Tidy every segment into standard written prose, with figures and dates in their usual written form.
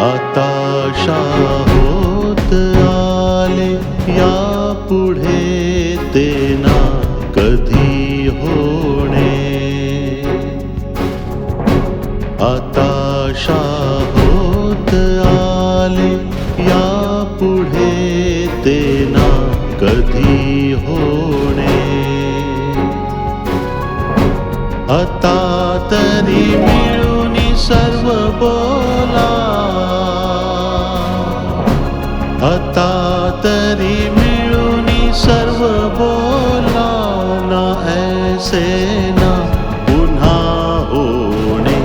आता होत आले यापुढे ते ना कधी होणे. आता होत आले यापुढे ते ना कधी होणे. आता तरी मिळून सर्व बोला, आता तरी मिळून सर्व बोला ना ऐसे ना पुन्हा होणे.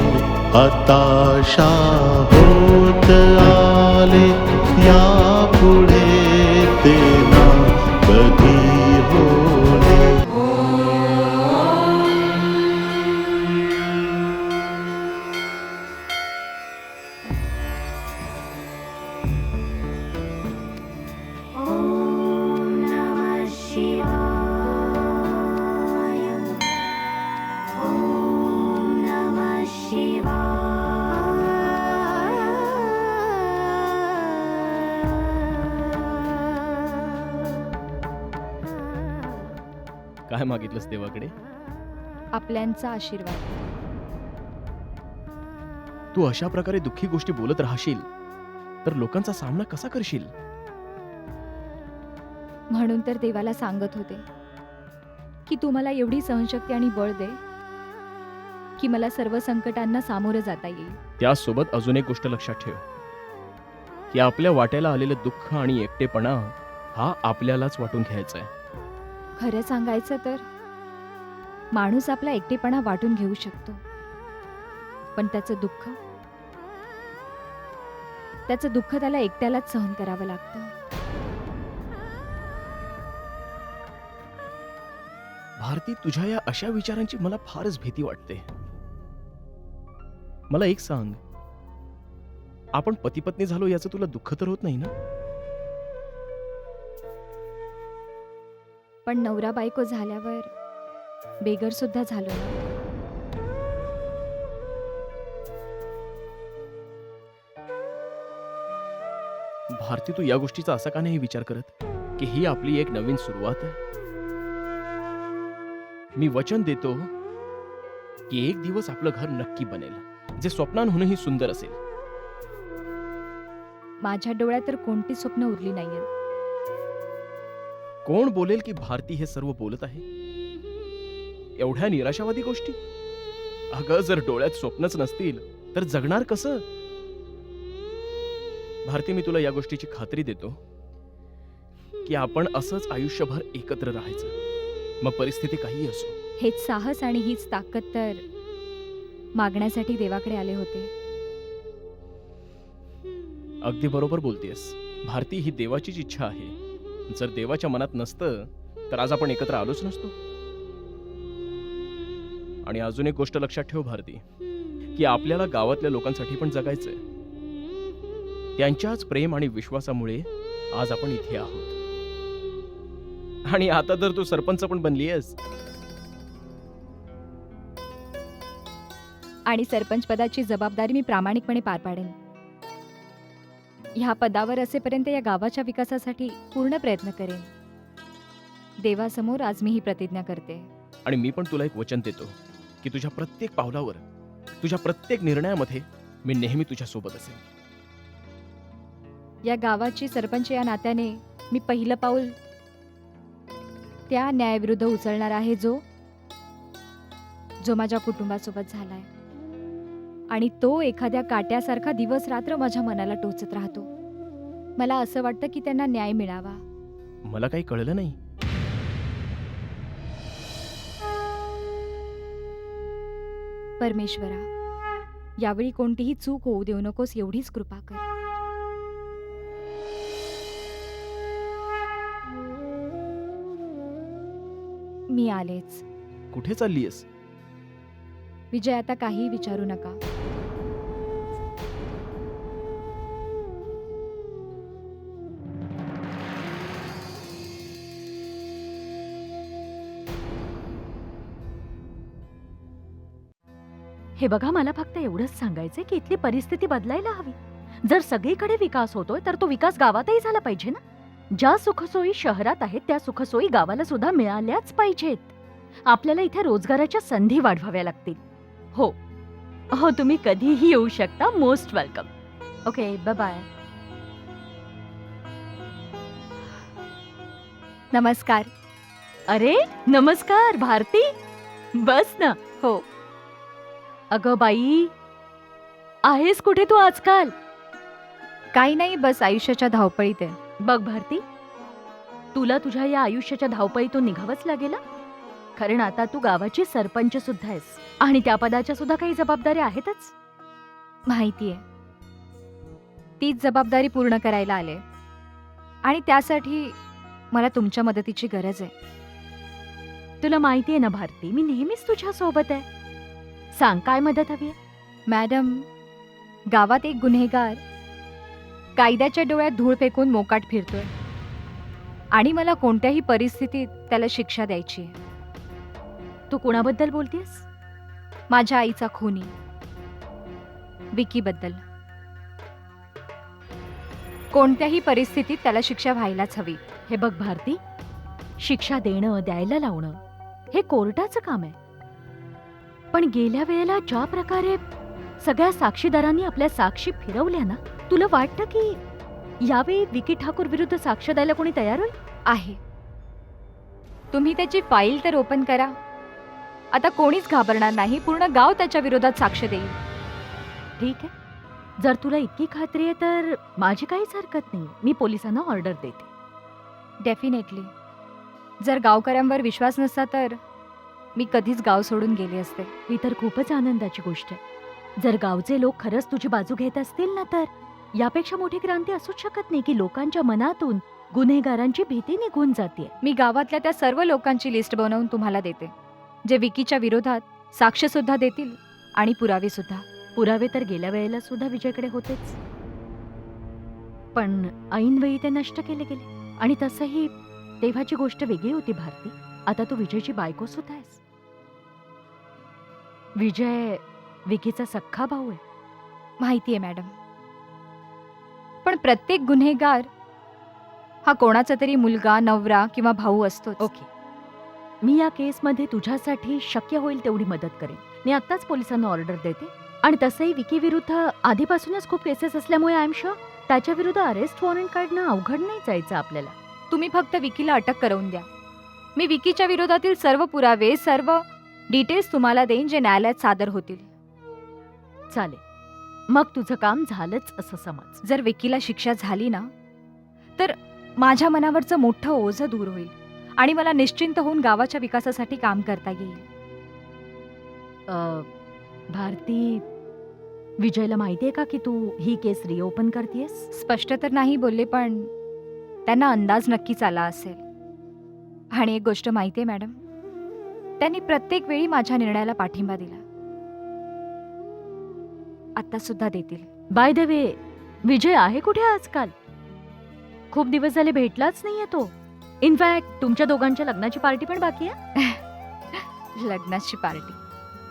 हताशा होत आले यापुढे ते ना कधी होणे. काय मागितलंस देवाकडे? आपल्यांचा आशीर्वाद. तू अशा प्रकारे दुःखी गोष्टी बोलत राहशील तर लोकांचा सामना कसा करशील? म्हणून तर देवाला सांगत होते की तू मला एवढी सहनशक्ती आणि बळ दे की मला सर्व संकटांना सामोरं जाता येईल. त्यासोबत अजून एक गोष्ट लक्षात ठेव की आपल्या वाट्याला आलेलं दुःख आणि एकटेपणा हा आपल्यालाच वाटून घ्यायचा आहे. खरं सांगायचं तर माणूस आपला एकटेपणा वाटून घेऊ शकतो, पण त्याचं दुःख त्याला एकट्यालाच सहन करावं लागतं. भारती, तुझ्या या अशा विचारांची मला फारच भीती वाटते. मला एक सांग, आपण पती पत्नी झालो याचं तुला दुःख तर होत नाही ना? पण नवरा बायको झाल्यावर बेघर सुद्धा झालो ना. भारती, तू या गोष्टीचा असा का नाही विचार करत की ही आपली एक नवीन सुरुवात आहे? मी वचन देतो की एक दिवस आपलं घर नक्की बनेल, जे स्वप्नांहूनही सुंदर असेल. माझ्या डोळ्यात तर कोणती स्वप्न उरली नाहीयेत. कोण बोलेल की भारती हे सर्व बोलत आहे? एवढ्या निराशावादी गोष्टी? अगं, जर डोळ्यात स्वप्नच नसतील तर जगणार कसं? भारती, मी तुला या गोष्टीची खात्री देतो की आपण असंच आयुष्यभर एकत्र राहायचं, मग परिस्थिती काही असो. हेच साहस आणि हीच ताकद तर मागण्यासाठी देवाकडे आले होते. अगदी बरोबर बोलतेस भारती, ही देवाचीच इच्छा आहे. जर देवाच्या मनात नसतं तर आज आपण एकत्र आलोच नसतो. आणि अजून एक गोष्ट लक्षात ठेव भारती, की आपल्याला गावातल्या लोकांसाठी पण जगायचंय. त्यांच्याच प्रेम आणि विश्वासामुळे आज आपण इथे आहोत. आणि आता तर तू सरपंच पण बनली आहेस. आणि सरपंच पदाची जबाबदारी मी प्रामाणिकपणे पार पाडेन. ह्या पदावर असेपर्यंत या गावाच्या विकासासाठी पूर्ण प्रयत्न करेन. देवासमोर आज मी ही प्रतिज्ञा करते. आणि मी पण तुला एक वचन देतो की तुझ्या प्रत्येक पावलावर, तुझ्या प्रत्येक निर्णयामध्ये मी नेहमी तुझ्या सोबत असेन. या गावाची सरपंच या नात्याने मी पहिलं पाऊल त्या न्यायाविरुद्ध उचलणार आहे जो माझ्या कुटुंबासोबत झालाय. आणि तो एखाद्या काट्यासारखा दिवस रात्र माझ्या मनाला टोचत राहतो. मला असं वाटतं की त्यांना न्याय मिळावा. मला काही कळलं नाही. परमेश्वरा, यावेळी कोणतीही चूक होऊ देऊ नकोस एवढीच कृपा कर. मी आलेच. कुठे चाललीयस? विजय, आता काहीही विचारू नका. हे बघा, मला फक्त एवढंच सांगायचंय की इथली परिस्थिती बदलायला हवी. जर सगळीकडे विकास होतोय तर तो विकास गावातही झाला पाहिजे ना. ज्या सुखसोयी शहरात आहेत त्या सुखसोयी गावाला सुद्धा मिळाल्याच पाहिजेत. आपल्याला इथे रोजगाराच्या संधी वाढवाव्या लागतील. हो हो, तुम्ही कधीही येऊ शकता. Most welcome. Okay, bye bye. नमस्कार. अरे नमस्कार भारती, बस ना. हो. अगं बाई, आहेस कुठे तू आजकाल? काही नाही, बस आयुष्याच्या धावपळीत आहे. बघ भारती, तुला तुझ्या या आयुष्याच्या धावपळीतून निघावंच लागेल हं. कारण आता तू गावाची सरपंच सुद्धा आहेस आणि त्या पदाच्या सुद्धा काही जबाबदाऱ्या आहेतच. माहितीये. तीच जबाबदारी पूर्ण करायला आले आणि त्यासाठी मला तुमच्या मदतीची गरज आहे. तुला माहितीये ना भारती, मी नेहमीच तुझ्या सोबत आहे. सांग, काय मदत हवी आहे? मॅडम, गावात एक गुन्हेगार कायद्याच्या डोळ्यात धूळ फेकून मोकाट फिरतोय आणि मला कोणत्याही परिस्थितीत त्याला शिक्षा द्यायची आहे. तू कुणाबद्दल बोलतेस? माझ्या आईचा खुनी विकीबद्दल. कोणत्याही परिस्थितीत त्याला शिक्षा व्हायलाच हवी. हे बघ भारती, शिक्षा देणं, द्यायला लावणं हे कोर्टाचं काम आहे. पण गेल्या वेळेला ज्या प्रकारे सगळ्या साक्षीदारांनी आपल्या साक्षी फिरवल्या ना, तुला वाटतं की यावेळी विकी ठाकूर विरुद्ध साक्ष द्यायला कोणी तयार होईल? आहे. तुम्ही त्याची फाईल तर ओपन करा. आता कोणीच घाबरणार नाही. पूर्ण गाव त्याच्या विरोधात साक्ष देईल. ठीक आहे, जर तुला इतकी खात्री आहे तर माझी काहीच हरकत नाही. मी पोलिसांना ऑर्डर देते. डेफिनेटली. जर गावकऱ्यांवर विश्वास नसता तर मी कधीच गाव सोडून गेले असते. ही तर खूपच आनंदाची गोष्ट आहे. जर गावचे लोक खरंच तुझी बाजू घेत असतील ना, तर यापेक्षा मोठी क्रांती असूच शकत नाही की लोकांच्या मनातून गुन्हेगारांची भीती निघून जाते. मी गावातल्या त्या सर्व लोकांची लिस्ट बनवून तुम्हाला देते, जे विकीच्या विरोधात साक्ष सुद्धा देतील आणि पुरावे सुद्धा. पुरावे तर गेल्या वेळेला सुद्धा विजयकडे होतेच, पण ऐनवेळी ते नष्ट केले गेले. आणि तसंही तेव्हाची गोष्ट वेगळी होती भारती. आता तू विजयची बायको सुद्धा आहेस. विजय विकीचा सख्खा भाऊ आहे. माहितीये मॅडम, पण प्रत्येक गुन्हेगार हा कोणाचा तरी मुलगा, नवरा किंवा भाऊ असतो. ओके, मी या केसमध्ये तुझ्यासाठी शक्य होईल तेवढी मदत करेन. मी आत्ताच पोलिसांना ऑर्डर देते. आणि तसंही विकी विरुद्ध आधीपासूनच खूप केसेस असल्यामुळे आय एम शुअर त्याच्या विरुद्ध अरेस्ट वॉरंट काढणं अवघड नाही जायचं आपल्याला. तुम्ही फक्त विकीला अटक करवून द्या. मी विकीच्या विरोधातील सर्व पुरावे, सर्व डिटेल्स तुम्हाला देईन, जे न्यायालयात सादर होतील. चालेल, मग तुझं काम झालंच असं समज. जर विकीला शिक्षा झाली ना, तर माझ्या मनावरचं मोठं ओझं दूर होईल आणि मला निश्चिंत होऊन गावाच्या विकासासाठी काम करता येईल. भारती, विजयला माहितीये का की तू ही केस रिओपन करतेयस? स्पष्ट तर नाही बोलले, पण त्यांना अंदाज नक्कीच आला असेल. आणि एक गोष्ट माहितीये मॅडम, त्यांनी प्रत्येक वेळी माझ्या निर्णयाला पाठिंबा दिला. आता सुद्धा देतील. बाय द वे, विजय आहे कुठे आजकाल? खूप दिवस झाले भेटलाच नाहीये तो. इनफॅक्ट तुमच्या दोघांच्या लग्नाची पार्टी पण बाकी आहे. लग्नाची पार्टी?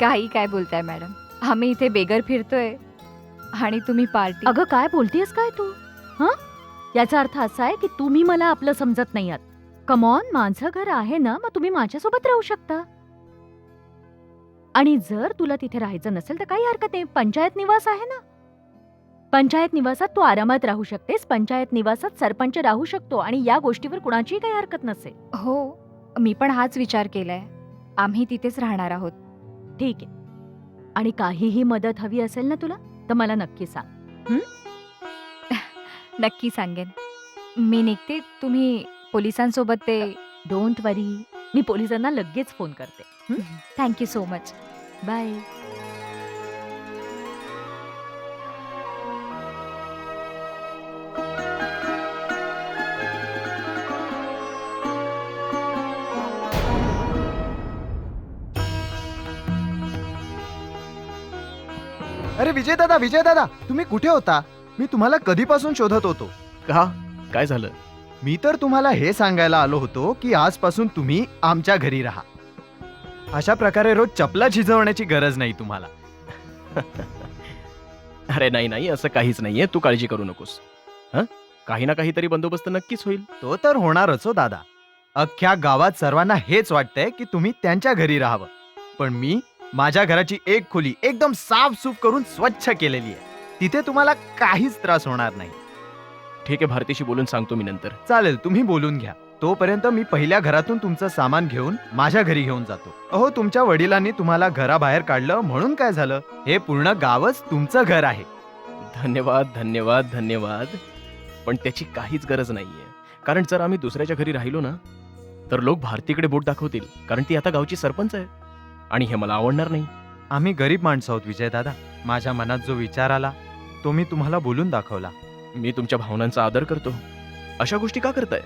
काही काय बोलताय मॅडम? आम्ही इथे बेगर फिरतोय आणि तुम्ही पार्टी? अगं काय बोलतेयस काय तू? हं, याचा अर्थ असा आहे की तुम्ही मला आपलं समजत नाही आहात. कमॉन, माझं घर आहे ना, मग तुम्ही माझ्यासोबत राहू शकता. आणि जर तुला तिथे राहायचं नसेल तर काही हरकत नाही. पंचायत निवास आहे ना, पंचायत निवासात तू आरामात राहू शकतेस. पंचायत निवासात सरपंच राहू शकतो आणि या गोष्टीवर कुणाचीही काही हरकत नसेल. हो, मी पण हाच विचार केलाय. आम्ही तिथेच राहणार आहोत. ठीक आहे. आणि काहीही मदत हवी असेल ना तुला, तर मला नक्की सांग. नक्की सांगेन. मी निघते. तुम्ही पोलिसांसोबत ते डोंट वरी, मी पोलिसांना लगेच फोन करते. Thank you so much. बाय. अरे विजय दादा तुम्ही कुठे होता? मी तुम्हाला कधीपासून शोधत होतो. का काय झालं? मी तर तुम्हाला हे सांगायला आलो होतो की आजपासून तुम्ही आमच्या घरी राहा. अशा प्रकारे रोज चपला झिजवण्याची गरज नाही तुम्हाला. अरे नाही नाही, असं काहीच नाहीये, तू काळजी करू नकोस. हं, काही ना काहीतरी बंदोबस्त नक्कीच होईल. तो तर होणारच हो दादा. अख्ख्या गावात सर्वांना हेच वाटतंय की तुम्ही त्यांच्या घरी राहावं, पण मी माझ्या घराची एक खोली एकदम साफसूफ करून स्वच्छ केलेली आहे. तिथे तुम्हाला काहीच त्रास होणार नाही. ठीक आहे, भारतीशी बोलून सांगतो मी नंतर. चालेल, तुम्ही बोलून घ्या. तोपर्यंत मी पहिल्या घरातून तुमचं सामान घेऊन माझ्या घरी घेऊन जातो. अहो, तुमच्या वडिलांनी तुम्हाला घराबाहेर काढलं म्हणून काय झालं? हे पूर्ण गावच तुमचं घर आहे. धन्यवाद धन्यवाद धन्यवाद, पण त्याची काहीच गरज नाहीये. कारण जर आम्ही दुसऱ्याच्या घरी राहिलो ना, तर लोक भारतीकडे बोट दाखवतील, कारण ती आता गावची सरपंच आहे आणि हे मला आवडणार नाही. आम्ही गरीब माणसं आहोत विजय दादा. माझ्या मनात जो विचार आला तो मी तुम्हाला बोलून दाखवला. मी तुमच्या भावनांचा आदर करतो. अशा गोष्टी का करताय?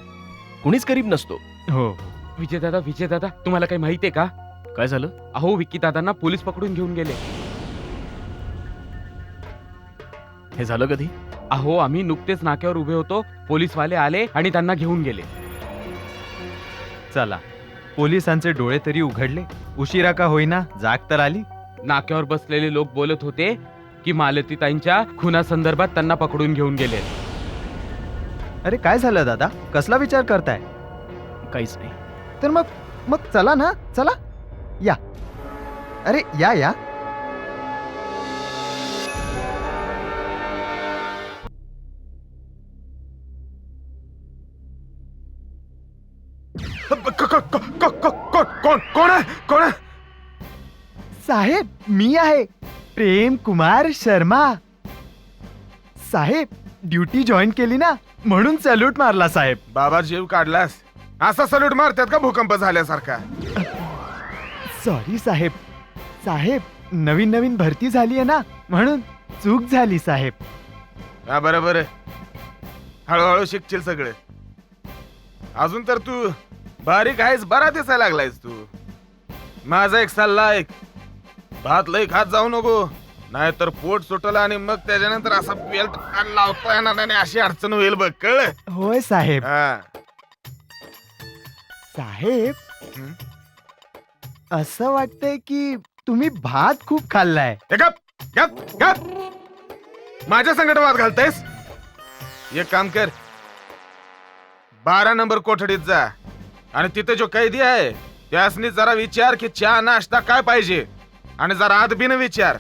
कुणीच गरीब नसतो. हो. विजय दादा तुम्हाला काही माहितीये का? काय झालं? अहो विक्की दादांना पोलीस पकडून घेऊन गेले. हे झालं कधी? अहो आम्ही नुकतेच नाक्यावर उभे होतो, पोलीसवाले आले आणि त्यांना घेऊन गेले. चला, पोलिसांचे डोळे तरी उघडले. उशिरा का होईना जाग तर आली. नाक्यावर बसलेले लोक बोलत होते की मालतीताईंच्या खुनासंदर्भात त्यांना पकडून घेऊन गेले. अरे काय झालं दादा? कसला विचार करताय? काहीच नाही. तर मग चला ना, चला या. अरे या या. कोण आहे? साहेब, मी आहे प्रेम कुमार शर्मा. साहेब, ड्युटी जॉईन केली ना म्हणून सॅल्यूट मारला साहेब. बाबा जीव काढलास? असा सल्यूट मारतात का भूकंप झाल्यासारखा? सॉरी साहेब. साहेब, नवीन भरती झाली आहे ना म्हणून चूक झाली साहेब. हा बरोबर, हळूहळू शिकशील सगळे. अजून तर तू बारीक आहेस, बरा दिसायला लागलायस तू. माझा एक सल्ला ऐक, भात लय खात जाऊ नको, नाहीतर पोट सुटलं आणि मग त्याच्यानंतर असा बेल्ट लावता येणार नाही, अशी अडचण होईल बघ, कळलं? होय साहेब. हा. साहेब, हं? असं वाटतंय की तुम्ही भात खूप खाल्लाय. ए, गप गप गप, माझ्या संकट वाद घालतेस? एक काम कर, 12 नंबर कोठडीत जा आणि तिथे जो कैदी आहे त्यासनी जरा विचार की चहा नाश्ता काय पाहिजे, आणि जरा आत बिन विचार.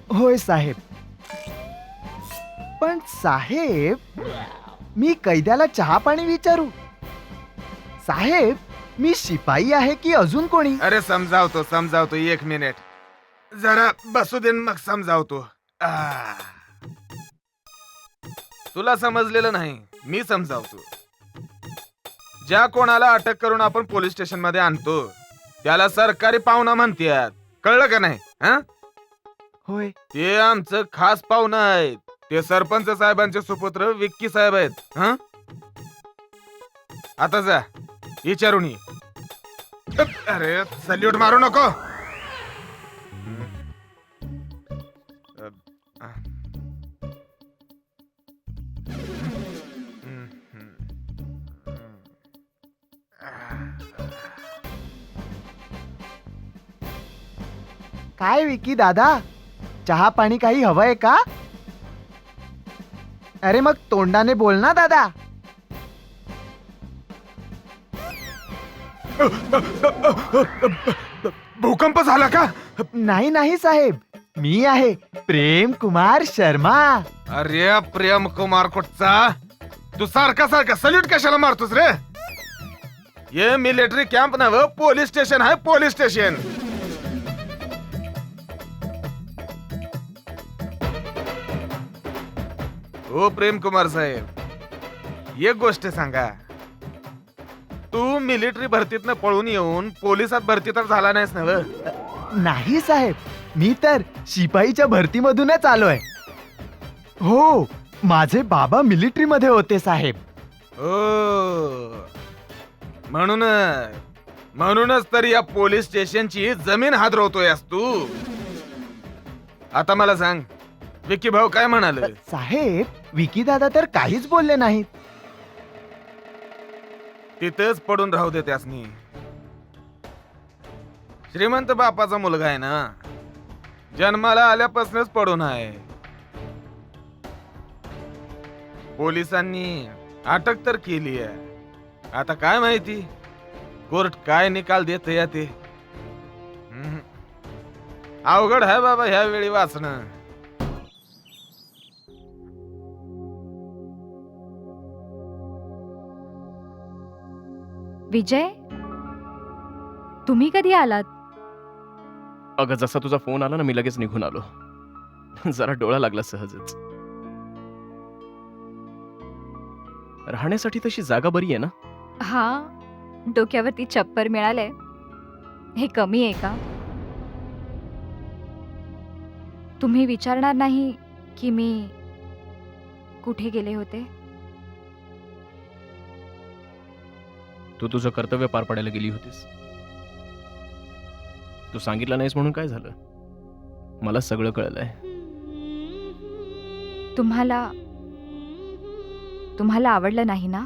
होय साहेब. पण साहेब, मी कैद्याला चहा पाणी विचारू? साहेब, मी शिपाई आहे की अजून कोणी? अरे समजावतो 1 मिनिट, जरा बसू दे मग समजावतो. तुला समजलेलं नाही, मी समजावतो. ज्या कोणाला अटक करून आपण पोलीस स्टेशन मध्ये आणतो त्याला सरकारी पाहुणा म्हणतात, कळलं का नाही? होय. ते आमचं खास पाहुणं आहेत. ते सरपंच साहेबांचे सुपुत्र विक्की साहेब आहेत. आता जा विचारून ये. अरे सल्यूट मारू नको. काय विकी दादा, चहा पाणी काही हवंय का? अरे मग तोंडाने बोल ना दादा. भूकंप झाला का? नाही साहेब, मी आहे प्रेम कुमार शर्मा. अरे प्रेम कुमार कुठचा? तू सारखा सल्यूट कशाला मारतोस रे? ये मिलिटरी कॅम्प नव्हे, पोलीस स्टेशन आहे, पोलीस स्टेशन. हो प्रेम कुमार साहेब, एक गोष्ट सांगा, तू मिलिटरी भरतीतनं पळून येऊन पोलिसात भरती तर झाला नाहीस ना? नाही साहेब, मी तर शिपाईच्या भरतीमधूनच आलोय. हो, माझे बाबा मिलिटरी मध्ये होते साहेब. हो, म्हणूनच तर या पोलीस स्टेशनची जमीन हादरवतोयस तू. आता मला सांग, विकी भाऊ काय म्हणाले? साहेब विकी दादा तर काहीच बोलले नाहीत. तिथेच पडून राहू दे त्यासनी. श्रीमंत बापाचा मुलगा आहे ना, जन्माला आल्यापासूनच पडून आहे. पोलिसांनी अटक तर केली आहे. आता काय माहिती कोर्ट काय निकाल देत या ते. अवघड आहे बाबा ह्या वेळी वाचणं. विजय, तुम्ही कधी आलात? अगं जसा तुझा फोन आला ना मी लगेच निघून आलो. जरा डोळा लागला सहजच. राहण्यासाठी तशी जागा बरी आहे ना? हा, डोक्यावरती चप्पर मिळालंय, हे कमी आहे का? तुम्ही विचारणार नाही की मी कुठे गेले होते? तू तुझं कर्तव्य पार पाडायला गेली होतीस. तू सांगितलं नाहीस म्हणून काय झालं? मला सगळं कळलंय. तुम्हाला आवडलं नाही ना?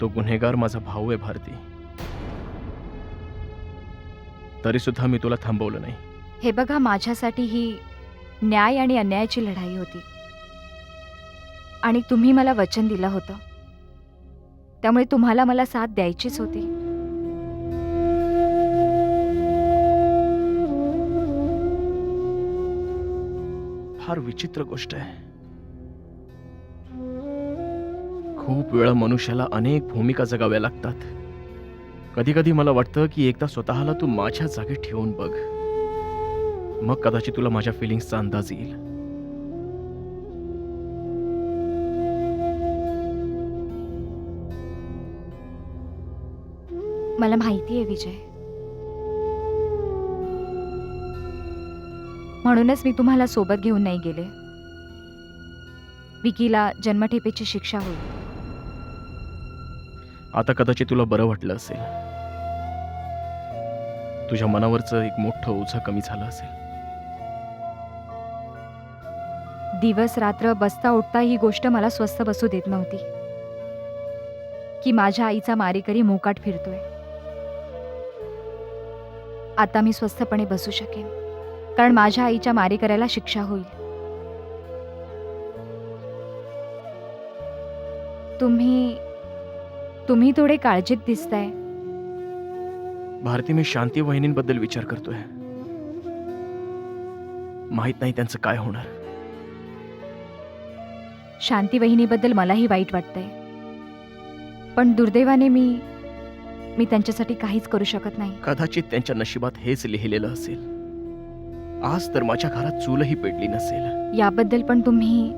तो गुन्हेगार माझा भाऊ आहे भारती. तरी सुद्धा मी तुला थांबवलं नाही. हे बघा, माझ्यासाठी ही न्याय आणि अन्यायाची लढाई होती आणि तुम्ही मला वचन दिलं होतं, त्यामुळे तुम्हाला मला साथ द्यायचीच होती. फार विचित्र गोष्ट आहे. खूप वेळा मनुष्याला अनेक भूमिका जगाव्या लागतात. कधी कधी मला वाटतं की एकदा स्वतःला तू माझ्या जागी ठेवून बघ, मग कदाचित तुला माझ्या फिलिंग्सचा अंदाज येईल. मला माहिती आहे विजय, म्हणूनच मी तुम्हाला सोबत घेऊन नाही गेले. विकीला जन्मठेपेची शिक्षा होईल. आता कदाचित तुला बरं वाटलं असेल. तुझ्या मनावरचं एक मोठं ओझं कमी झालं असेल. दिवस रात्र बसता उठता ही गोष्ट मला स्वस्थ बसू देत नव्हती की माझ्या आईचा मारेकरी मोकाट फिरतोय. आता मी स्वस्थपणे बसू शकेन, कारण माझ्या आईच्या मारेकऱ्याला शिक्षा होईल. तुम्ही थोडे काळजीत दिसताय. भारती, मी शांती वहिनींबद्दल विचार करतोय. माहित नाही त्यांचं काय होणार. शांती वहिनीबद्दल मलाही वाईट वाटतंय, पण दुर्दैवाने मी त्यांच्यासाठी काहीच करू शकत नाही. कदाचित त्यांच्या नशिबात हेच लिहिलेलं असेल. आज तर माझ्या घरात चूलही पेटली नसेल. याबद्दल पण तुम्ही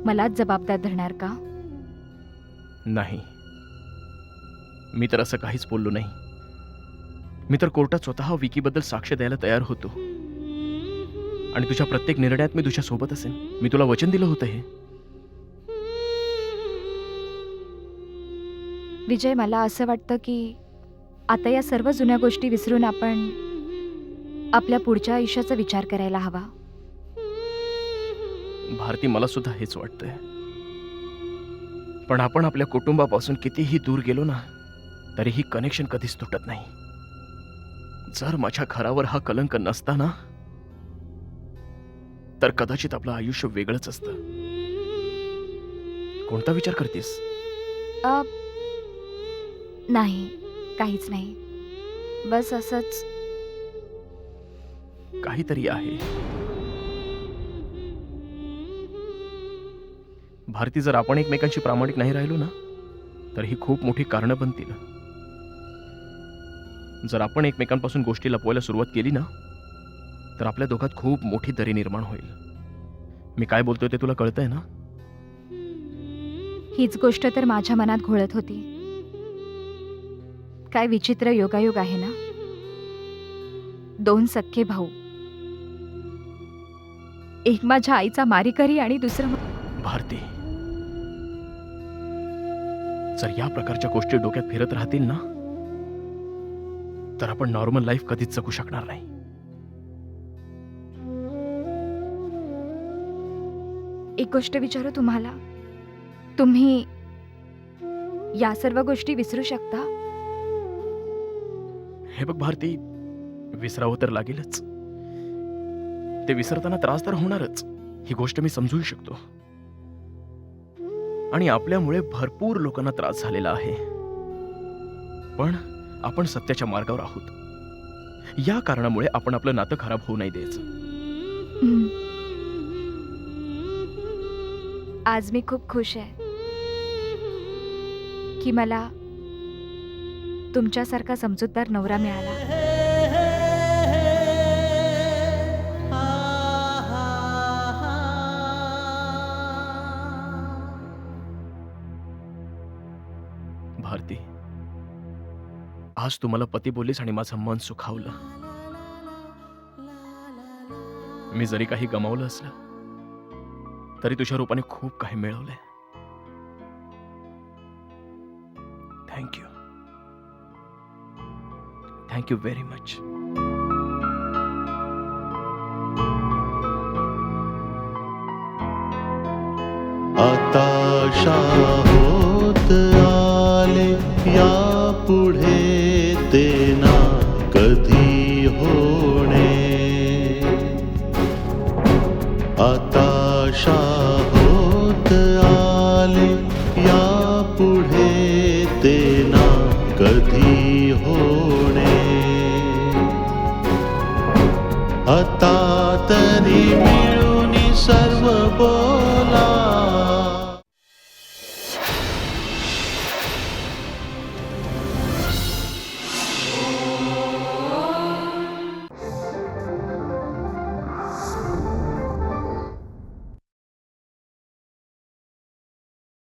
मलाच जबाबदार धरणार का? नाही, मी तर असं काहीच बोललो नाही. मी तर कोर्टात स्वतः विकीबद्दल साक्ष द्यायला तयार होतो आणि तुझ्या प्रत्येक निर्णयात मी तुझ्या सोबत असेन. मी तुला वचन दिलं होतं हे. विजय, मला असं वाटतं की आता या सर्व जुन्या गोष्टी विसरून आपण आपल्या पुढच्या आयुष्याचा विचार करायला हवा. भारती, मला सुद्धा हेच वाटतंय. पण आपण आपल्या कुटुंबापासून कितीही दूर गेलो ना, तरीही कनेक्शन कधीच तुटत नाही. जर माझ्या घरावर हा कलंक नसता ना, तर कदाचित आपलं आयुष्य वेगळंच असतं. कोणता विचार करतेस? नाही, काहीच नाही. बस असंच. काहीतरी आहे. भारती, जर आपण एकमेकांशी प्रामाणिक नाही राहिलो ना, तर ही खूप मोठी कारणं बनतील. जर आपण एकमेकांपासून गोष्टी लपवायला सुरुवात केली ना, तर आपल्या दोघात खूप मोठी दरी निर्माण होईल. मी काय बोलतोय ते तुला कळतंय ना? हीच गोष्ट तर माझ्या मनात घोळत होती. काय विचित्र योगायोग आहे ना. 2 सख्खे भाऊ, एक माझ्या आईचा मारेकरी आणि दुसरं भारती, जर या प्रकारच्या गोष्टी डोक्यात फिरत राहतील ना, तर आपण नॉर्मल लाईफ कधीच जगू शकणार नाही. एक गोष्ट विचारू तुम्हाला, तुम्ही या सर्व गोष्टी विसरू शकता? हे बघ भारती, विसरावं तर लागेलच. ते विसरताना त्रास तर होणारच, ही गोष्ट मी समजू शकतो. आणि आपल्यामुळे भरपूर लोकांना त्रास झालेला आहे, पण आपण सत्याच्या मार्गावर आहोत. या कारणामुळे आपण आपलं नातं खराब होऊ नाही द्यायचं. हं. आज मी खूप खुश आहे की मला तुमच्यासारखा समजूतदार नवरा मिळाला. भारती, आज तू मला पती बोललीस आणि माझं मन सुखावलं. मी जरी काही गमावलं असलं तरी तुझ्या रूपाने खूप काही मिळवलंय. थँक्यू. Thank you very much. आता होत आले या पुढे ते ना कधी होणे. आता होत आले या पुढे ते ना कधी होणे. आता